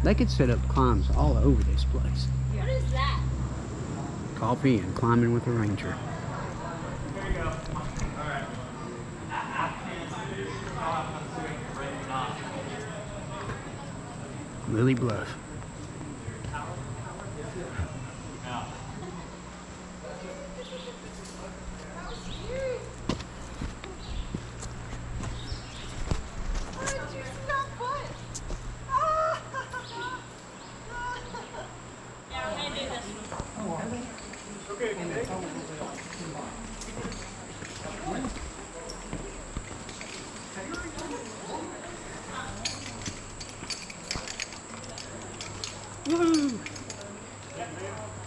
They could set up climbs all over this place. What is that? Coffee and climbing with a ranger. There you go. All right. Lilly Bluff. Woo!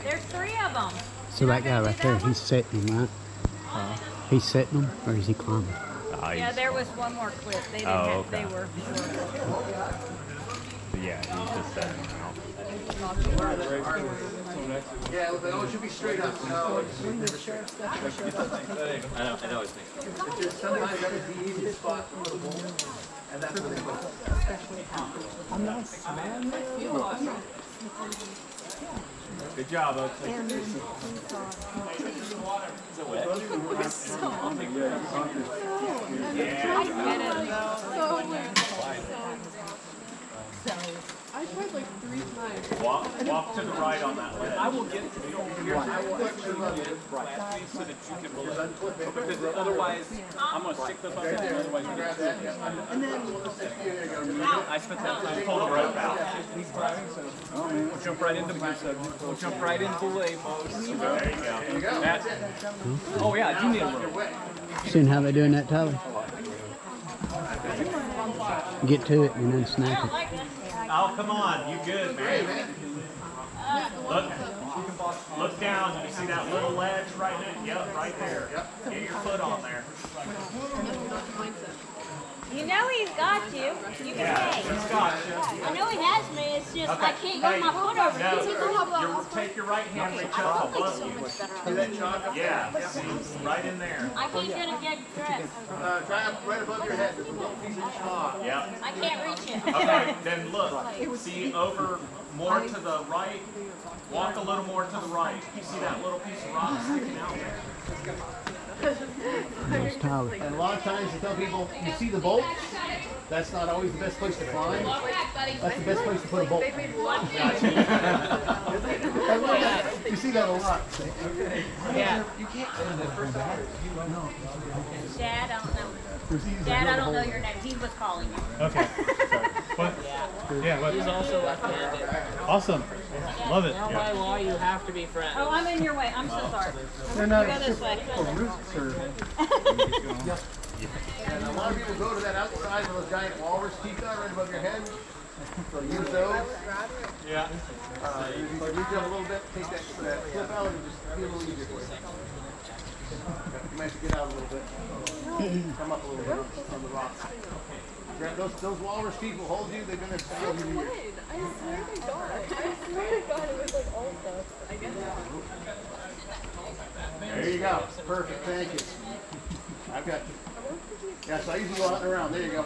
There's 3 of them. So that guy right there, he's setting them, right? He's setting them, or is he climbing? Yeah, there was one more clip. They didn't have, they were Yeah, he's just setting them out. Yeah, it should be straight up. No, I know his name. it's just sometimes that is the easiest spot for the bowl, and that's where they go. Good job, Oaks. I get it though. I tried like 3 times. Walk to the right on that ledge. I will get to you. I will actually move it right so that you can roll it. Because otherwise, I'm going to stick the button there. Otherwise, you're going to I spent that time pulling the rope out. He's driving, so we'll jump right into we'll jump right into lay mode. There you go. That's it. Oh yeah, I do need a rope. Seen how they're doing that, Tyler? Get to it and then snap it. Oh, come on. You good, man. Look down. You see that little ledge right there? Yep, right there. Get your foot on there. You know he's got you. You can pay. He's got you. I know he has me. It's just I can't get my foot over it. Take your right hand, reach up above you. Yeah, see, right in there. I can't get a good grip. Try up right above your head. There's a little piece of chalk. Yep. I can't reach it. Okay, then look. See over more to the right. Walk a little more to the right. You see that little piece of rock sticking out there? There's Tyler. And a lot of times I tell people, you see the bolt? That's not always the best place to climb. That's the best place to put a bolt. You see that a lot. Yeah. Dad, I don't know. Dad, I don't know your name. He was calling you. Okay. What? Yeah, what? He's also left-handed. Awesome. Love it. Now by law, you have to be friends. Oh, I'm in your way. I'm so sorry. They're not Go this way. And a lot of people go to that outside of those giant walrus teeth right above your head. So use those. Yeah. You can reach up a little bit, take that flip out, and just be a little easier for you. You might have to get out a little bit. Come up a little bit on the rocks. Those walrus teeth will hold you. They've been there for years. I swear to God. I swear to God it was like all stuff. I guess. There you go. Perfect. Thank you. I've got you. Yeah, so I usually go out and around. There you go.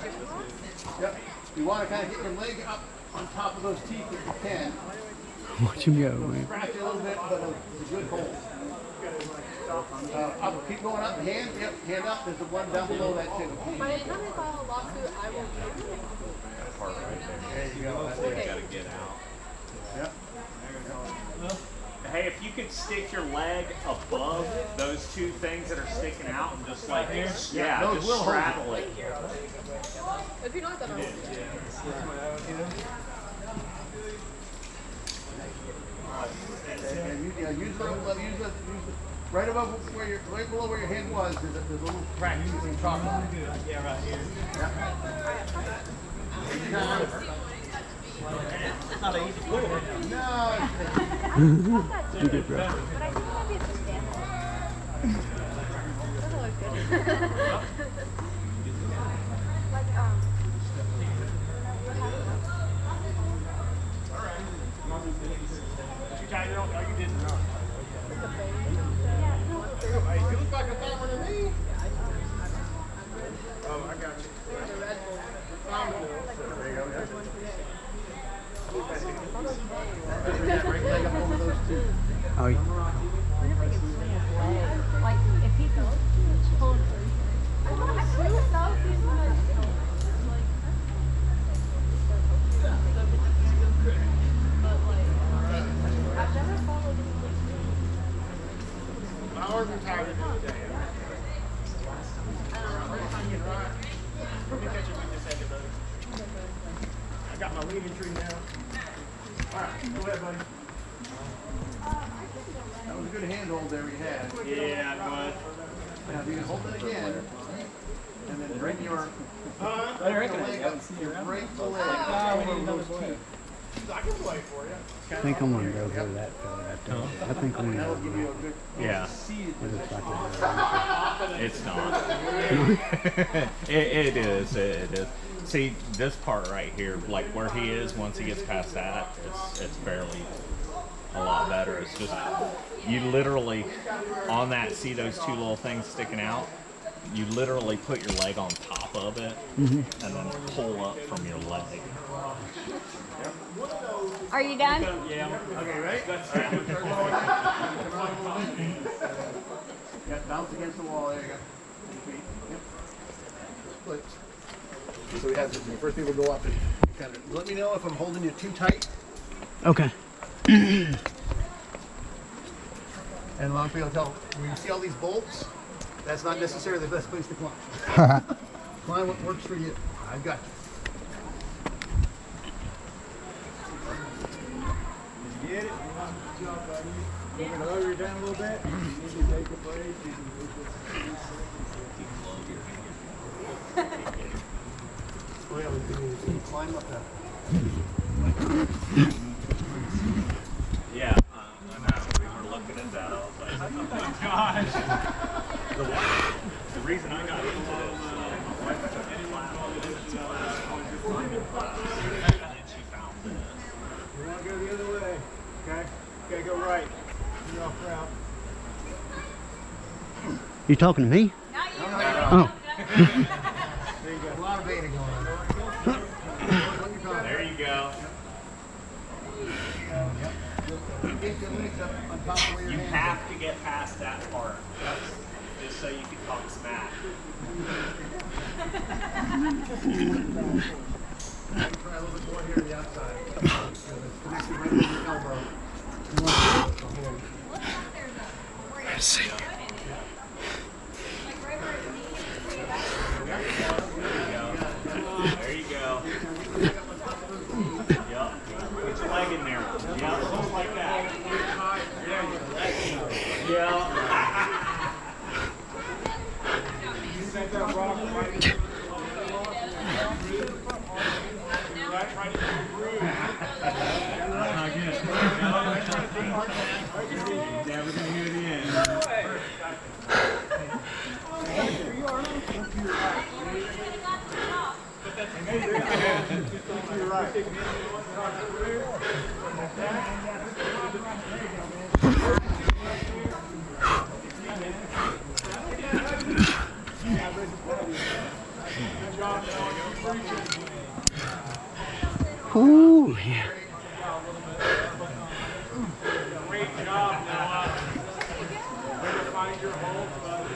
Yep. You want to kind of get your leg up on top of those teeth if you can. Watch him go, man. Scratch it a little bit, but it's a good hold. Keep going up. Hand, yep, hand up. There's the one down below that too. By the time I file a lawsuit, I will pay you. There you go. That's it. Gotta get out. Yep. Hey, if you could stick your leg above those two things that are sticking out and just like, yeah, those just will hold straddle it. If you're not, then I'll. And use the right above where your right below where your hand was. There's a little crack you can chalk on. Yeah, right here. It's not an easy pull. No. You did, bro. That looks You guys don't know you didn't know. Hey, you look like a farmer to me. Oh, I got you. There you go. Oh, yeah. What if we could spin his leg? Like, if he could pull him Hours and tired of the day. I got my leaning tree now. Alright, go ahead, buddy. That was a good handhold there we had. Yeah, it was. Now if you can hold it again, and then bring your Better leg up, break the leg over those teeth. I can play for you. I think I'm gonna go for that fella right there. I think I'm That'll gonna give go. you a good Yeah, It looks like a it's not. It is. It is. See, this part right here, like where he is, once he gets past that, it's fairly a lot better. It's just, you literally, on that, see those two little things sticking out? You literally put your leg on top of it and then pull up from your leg. Are you done? Yeah. Okay, ready? Yeah, bounce against the wall. There you go. Yep. Split. So we have the first people go up and kind of let me know if I'm holding you too tight. Okay. And a lot of people tell when you see all these bolts, that's not necessarily the best place to climb. Climb what works for you. I've got you. Get it? Good job, buddy. You can lower it down a little bit. You need to take a break. You can move Oh, yeah, we can climb up that. Yeah, I know. We were looking at that. I was like, oh my gosh. The reason I got into this, my wife took a class, and she found this. You want to go the other way. Okay? You gotta go right. You're off route. You talking to me? Not you. Oh. There you go. A lot of beta going on. There you go. Get your legs up on top of where your You hands have to get past that part, just so you can talk smack. Try a little bit more here on the outside. It's connected right to your elbow. You want to hold. Let's see. There you go. Yep. Put your leg in there. Yep, just like that. Yeah. Set that rock right in the right in the groove. Not good. Never gonna hear the end. Ooh, yeah. Great job, Noah. Way to find your hole, buddy.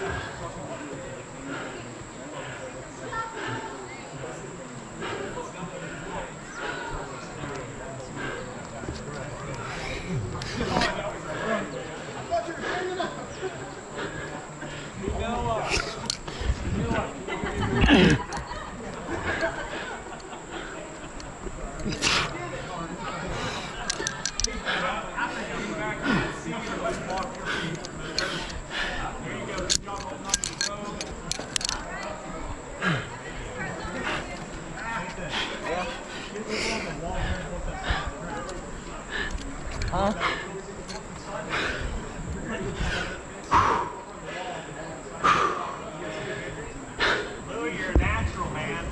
Louie, you're a natural, man.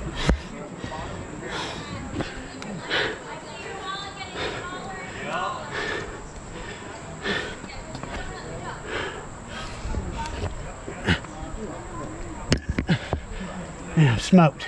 Yeah, smoked.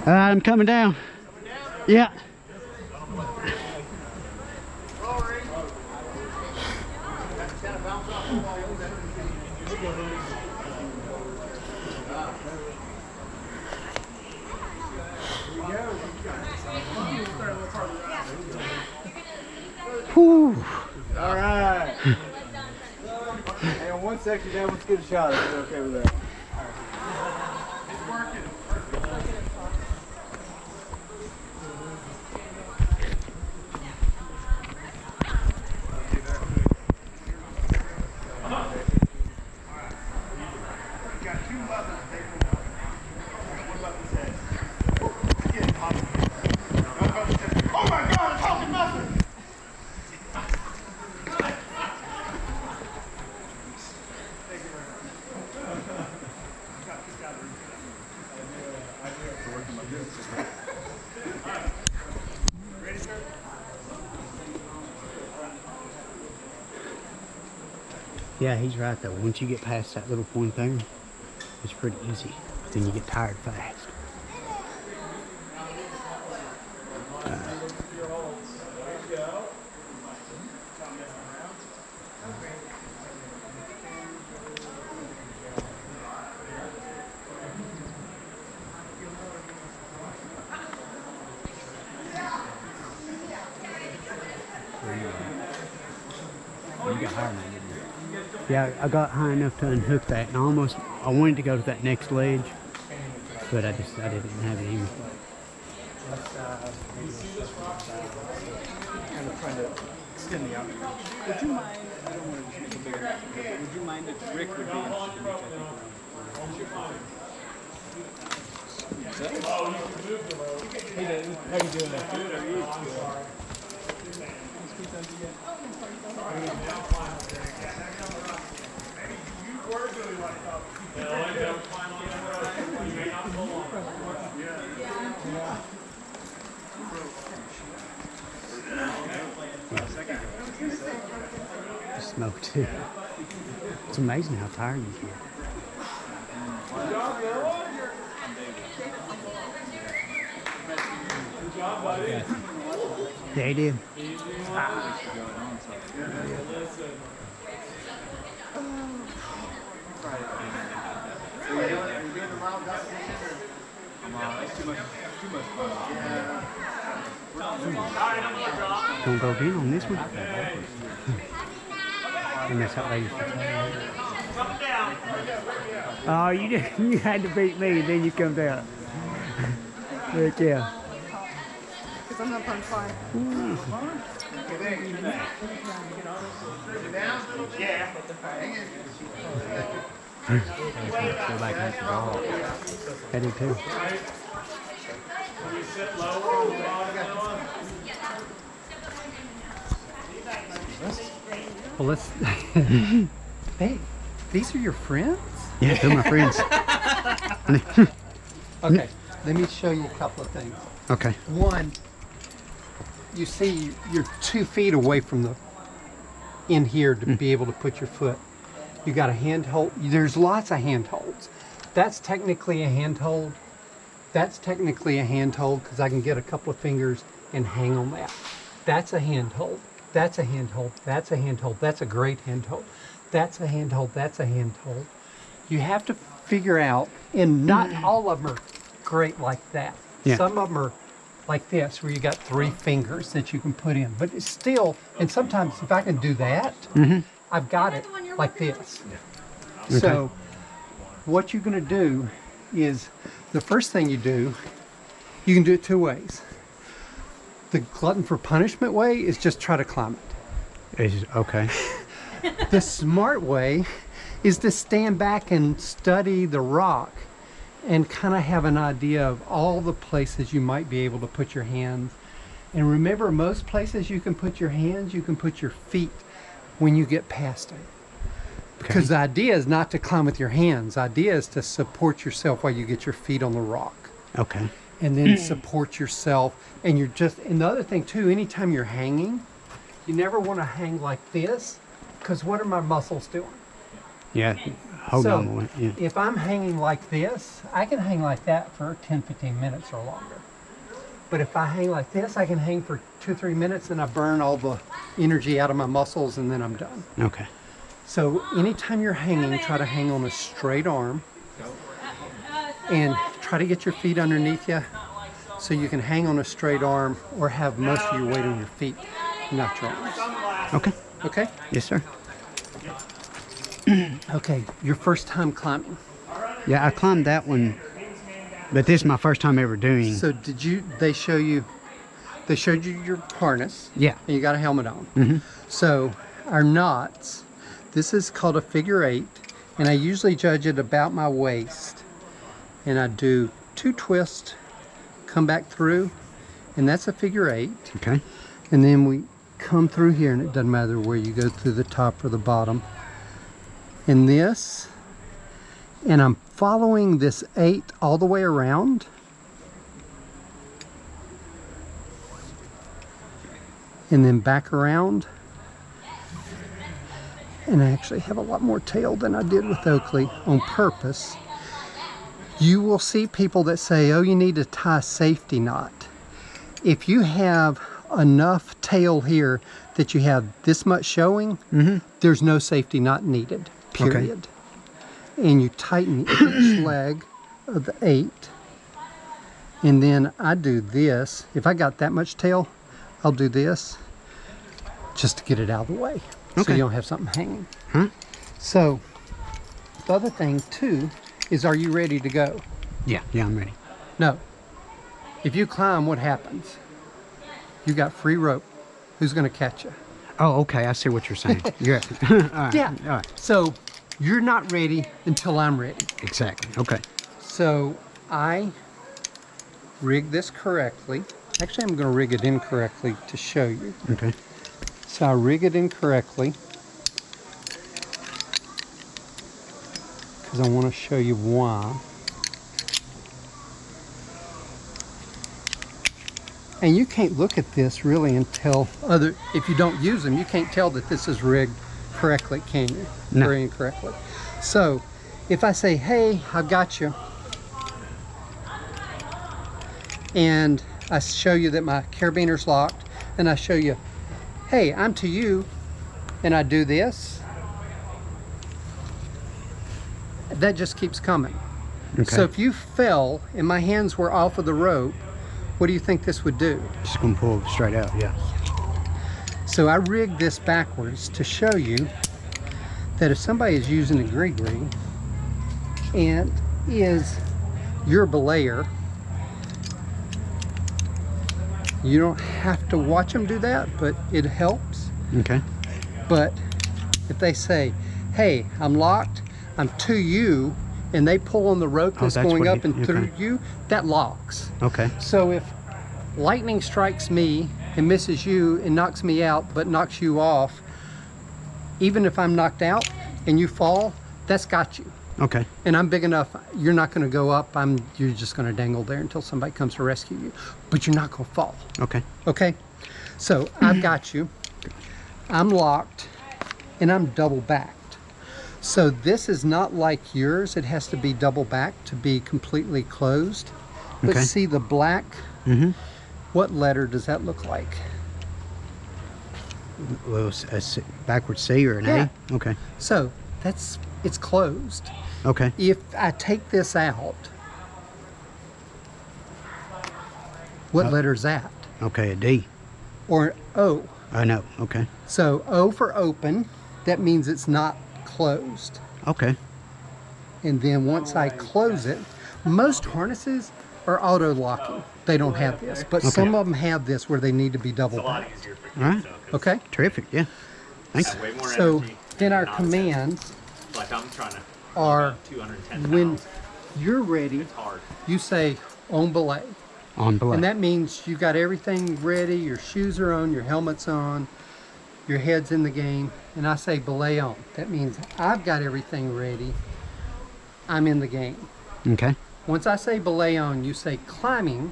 I'm coming down. Yeah. Whew. All right. Hang on 1 second, Dad. Let's get a shot. If you're okay with that. Yeah, he's right though. Once you get past that little point there, it's pretty easy. But then you get tired fast. You got higher than that, didn't you? Yeah, I got high enough to unhook that, and I wanted to go to that next ledge, but I didn't have it in me. Kind of trying to extend the out. Would you mind? I don't want to just make a bigger. Would you mind if Rick would be interested in Hey, Dad, how you doing? Good. Are you? The smoke too. It's amazing how tired you get. Yeah, he did. Don't go in on this one. And that's how they used to play. Oh, you had to beat me, then you come down. But yeah. Because I'm not on fire. Go back and the ball. I did too. Well, let's. Hey, these are your friends? Yeah, they're my friends. Okay, let me show you a couple of things. Okay. One, you see you're 2 feet away from the in here to be able to put your foot. You got a handhold. There's lots of handholds. That's technically a handhold. That's technically a handhold because I can get a couple of fingers and hang on that. That's a handhold. That's a handhold. That's a handhold. That's a great handhold. That's a handhold. That's a handhold. You have to figure out, and not all of them are great like that. Yeah. Some of them are like this, where you got 3 fingers that you can put in. But it's still, and sometimes if I can do that, I've got it like this. Okay. So what you're going to do is, the first thing you do, you can do it 2 ways. The glutton for punishment way is just try to climb it. Okay. The smart way is to stand back and study the rock and kind of have an idea of all the places you might be able to put your hands. And remember, most places you can put your hands, you can put your feet when you get past them. Because the idea is not to climb with your hands. The idea is to support yourself while you get your feet on the rock. Okay. And then support yourself. And you're just, and the other thing too, anytime you're hanging, you never want to hang like this, because what are my muscles doing? Yeah. hold on a moment. Yeah. If I'm hanging like this, I can hang like that for 10, 15 minutes or longer. But if I hang like this, I can hang for 2, 3 minutes and I burn all the energy out of my muscles and then I'm done. Okay. So anytime you're hanging, try to hang on a straight arm and try to get your feet underneath you so you can hang on a straight arm or have most of your weight on your feet, not your arms. Okay. Okay? Yes, sir. Okay, your first time climbing. Yeah, I climbed that one, but this is my first time ever doing. So they showed you your harness. Yeah. And you got a helmet on. So our knots, this is called a figure 8, and I usually judge it about my waist. And I do 2 twists, come back through, and that's a figure 8. Okay. And then we come through here, and it doesn't matter where you go, through the top or the bottom. And this, and I'm following this 8 all the way around. And then back around. And I actually have a lot more tail than I did with Oakley on purpose. You will see people that say, oh, you need to tie a safety knot. If you have enough tail here that you have this much showing, there's no safety knot needed, period. Okay. And you tighten each leg of the 8. And then I do this. If I got that much tail, I'll do this just to get it out of the way. Okay. So you don't have something hanging. Huh? So the other thing too is, are you ready to go? Yeah, I'm ready. No. If you climb, what happens? You got free rope. Who's going to catch you? Oh, okay. I see what you're saying. Yeah. All right. Yeah. All right. So you're not ready until I'm ready. Exactly. Okay. So I rig this correctly. Actually, I'm going to rig it incorrectly to show you. Okay. So I rig it incorrectly because I want to show you why. And you can't look at this really until if you don't use them, you can't tell that this is rigged correctly, can you? No. Or incorrectly. So if I say, hey, I've got you, and I show you that my carabiner's locked, and I show you, hey, I'm to you, and I do this, that just keeps coming. Okay. So if you fell and my hands were off of the rope, what do you think this would do? Just gonna pull straight out. Yeah. So I rigged this backwards to show you that if somebody is using a gree-gree and is your belayer, you don't have to watch them do that, but it helps. Okay. But if they say, hey, I'm locked, I'm to you, and they pull on the rope that's going up and through you, that locks. Okay. So if lightning strikes me and misses you and knocks me out but knocks you off, even if I'm knocked out and you fall, that's got you. Okay. And I'm big enough, you're not going to go up, you're just going to dangle there until somebody comes to rescue you. But you're not going to fall. Okay. Okay? So I've got you. I'm locked and I'm double backed. So this is not like yours. It has to be double backed to be completely closed. But Okay. see the black? What letter does that look like? Well, a backward C or an Yeah. A? Okay. So it's closed. Okay. If I take this out, what letter is that? Okay, a D. Or O. I know. Okay. So O for open, that means it's not closed. Okay. And then once I close it, most harnesses are auto locking. They don't have this, but some of them have this where they need to be double backed. Easier for All right. Okay? Terrific. Yeah. Thanks. way more So energy. then our Not commands like I'm trying to are 210 pounds. when you're ready, It's hard. you say on belay. On belay. And that means you got everything ready, your shoes are on, your helmet's on, your head's in the game, and I say belay on. That means I've got everything ready, I'm in the game. Okay. Once I say belay on, you say climbing,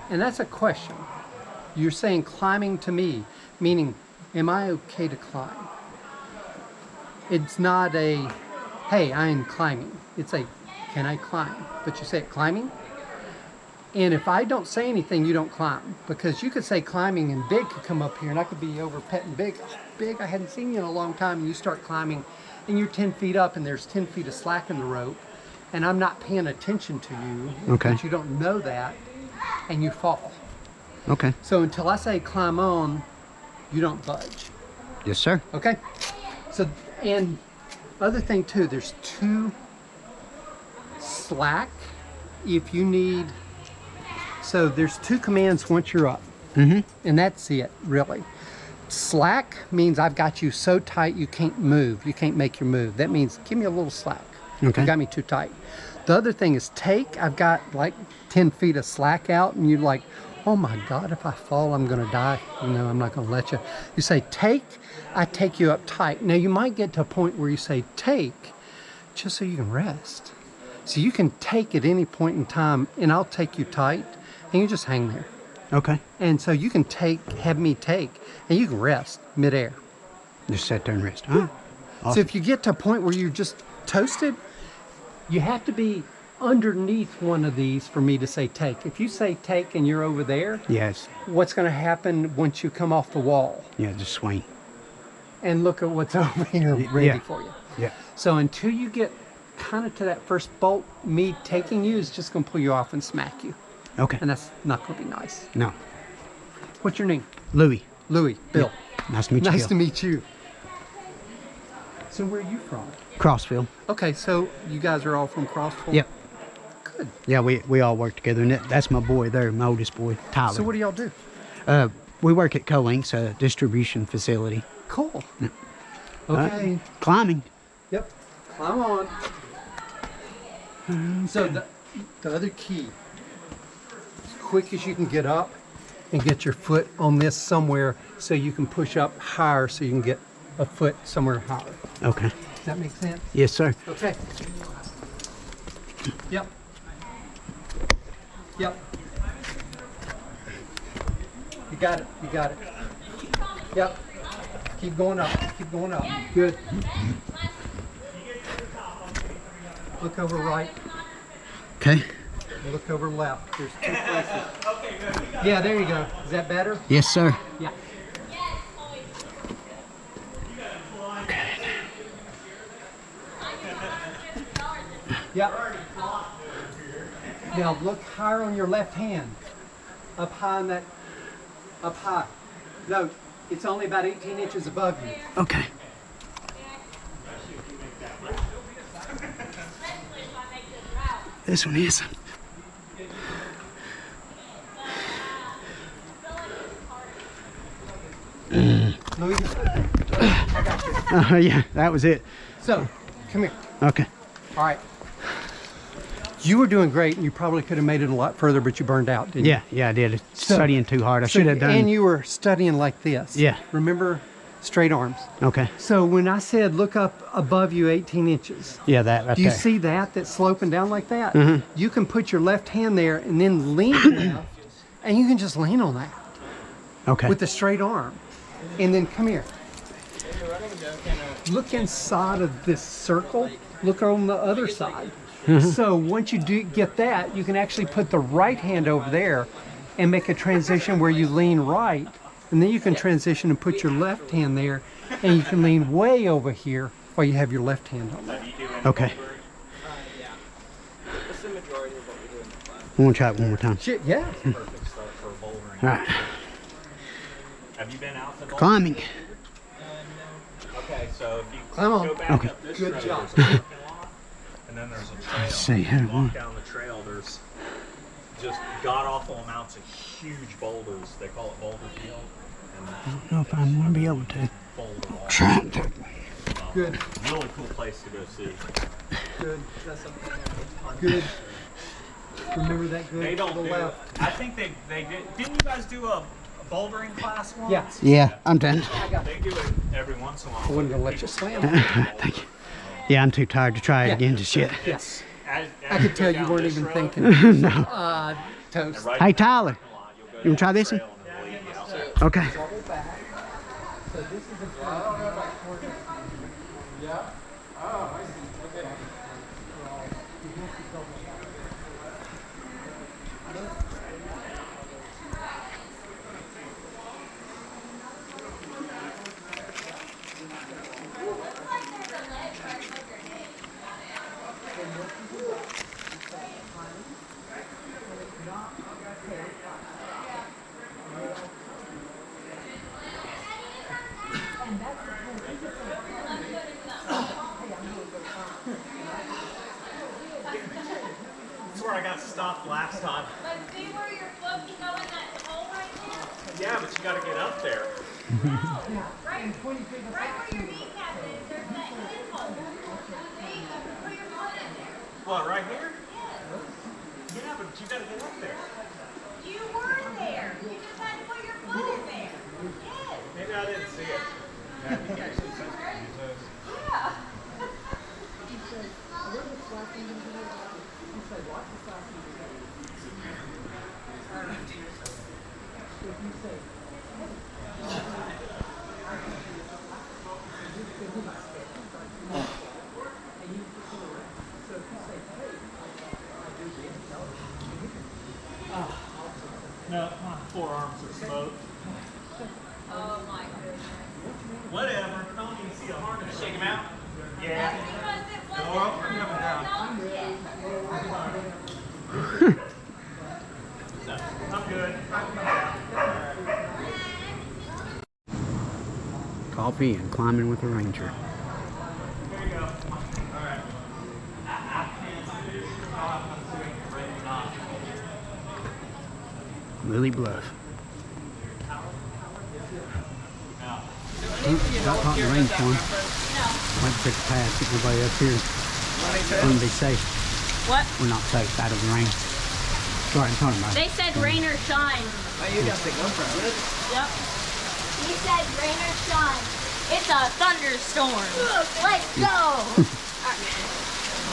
and that's a question. You're saying climbing to me, meaning, am I okay to climb? It's not a, hey, I'm climbing. It's a, can I climb? But you say it climbing. And if I don't say anything, you don't climb. Because you could say climbing and Big could come up here and I could be over petting Big. Oh, Big, I hadn't seen you in a long time. And you start climbing and you're 10 feet up and there's 10 feet of slack in the rope. And I'm not paying attention to you. Okay. But you don't know that. And you fall. Okay. So until I say climb on, you don't budge. Yes, sir. Okay? So, and other thing too, there's 2 slack if you need. So there's 2 commands once you're up. And that's it, really. Slack means I've got you so tight you can't move. You can't make your move. That means give me a little slack. Okay. You got me too tight. The other thing is take. I've got like 10 feet of slack out and you're like, oh my God, if I fall, I'm gonna die. No, I'm not gonna let you. You say take, I take you up tight. Now you might get to a point where you say take, just so you can rest. So you can take at any point in time and I'll take you tight and you just hang there. Okay. And so you can take, have me take, and you can rest midair. Just sit there and rest. Huh? So if you get to a point where you're just toasted, you have to be underneath one of these for me to say take. If you say take and you're over there, Yes. what's going to happen once you come off the wall? Yeah, just swing. And look at what's over here ready Yeah. for you. Yeah. So until you get kind of to that first bolt, me taking you is just going to pull you off and smack you. Okay. And that's not going to be nice. No. What's your name? Louis. Louis. Bill. Nice to meet you. Nice Bill. to meet you. So where are you from? Crossville. Okay, so you guys are all from Crossville? Yep. Good. Yeah, we all work together, and that's my boy there, my oldest boy, Tyler. So what do y'all do? We work at Co-Link's, a distribution facility. Cool. Okay. Climbing. Yep. Climb on. So the other key, as quick as you can get up and get your foot on this somewhere so you can push up higher so you can get a foot somewhere higher. Okay. Does that make sense? Yes, sir. Okay. Yep. Yep. You got it. You got it. Yep. Keep going up. Keep going up. Good. Look over right. Okay. Look over left. There's 2 places. Yeah, there you go. Is that better? Yes, sir. Yeah. Yep. Now look higher on your left hand. Up high on that. Up high. No, it's only about 18 inches above you. Okay. This one is. Louis, I got you. Yeah, that was it. So, come here. Okay. All right. You were doing great, and you probably could have made it a lot further, but you burned out, didn't you? Yeah, I did. Studying too hard. I should have done. And you were studying like this. Yeah. Remember, straight arms. Okay. So when I said look up above you 18 inches, Yeah, that right do you there. see that's sloping down like that? Mm-hmm. You can put your left hand there and then lean left, and you can just lean on that Okay. with the straight arm. And then come here. Look inside of this circle. Look on the other side. So once you do get that, you can actually put the right hand over there and make a transition where you lean right. And then you can transition and put your left hand there, and you can lean way over here while you have your left hand on there. Okay. That's the majority of what we do in the class. I'm gonna try it one more time. Shit, yeah. Perfect start for bouldering. All right. Have you been out to bouldering? Climbing. Okay, so if you Climb on. go back Okay. up this Good road, job. there's a parking lot, and then there's a trail. Let's see, how do I- Walk down the trail, there's just god-awful amounts of huge boulders. They call it Boulder Field. And I don't know if I'm gonna be able to. boulder wall. Try to. Good. Really cool place to go see. Good. Good. Remember that good? They don't to the do. left. I think they did. Didn't you guys do a bouldering class once? Yeah. Yeah, I'm done. They do it every once in a while. I wasn't gonna let you slam. Thank you. Yeah, I'm too tired to try it Yeah. again just yet. Yes. As I you could go tell you down weren't this even road, thinking. No. Toast. right Hey, in the Tyler. parking lot, you'll go You wanna try down this the one? trail and it'll lead you out. Okay. Double back. So this is a Yeah. Oh, I see. Okay. That's where I got stopped last time. But see where your foot can go in that hole right now? Yeah, but you got to get up there. Right where your kneecap is, there's that hip hole. See, you can put your foot in there. What, right here? Yes. Yeah, but you got to get up there. You were there. You just had to put your foot in there. Yes. Maybe I didn't see it. Yeah. No, my forearms are smoked. Oh my goodness. Whatever. Don't even see a harness. Shake him out. Yeah. Because it Go wasn't up or coming down. yet. No, I'm good. Coffee and climbing with a ranger. There you go. All right. Lilly Bluff. Got caught in the rainstorm. Went to take a pass, get everybody up here. Wouldn't be safe. What? We're not safe out of the rain. That's what I'm talking about. They said rain or shine. Oh, you got the GoPro. Yep. He said rain or shine. It's a thunderstorm. Let's go. All right.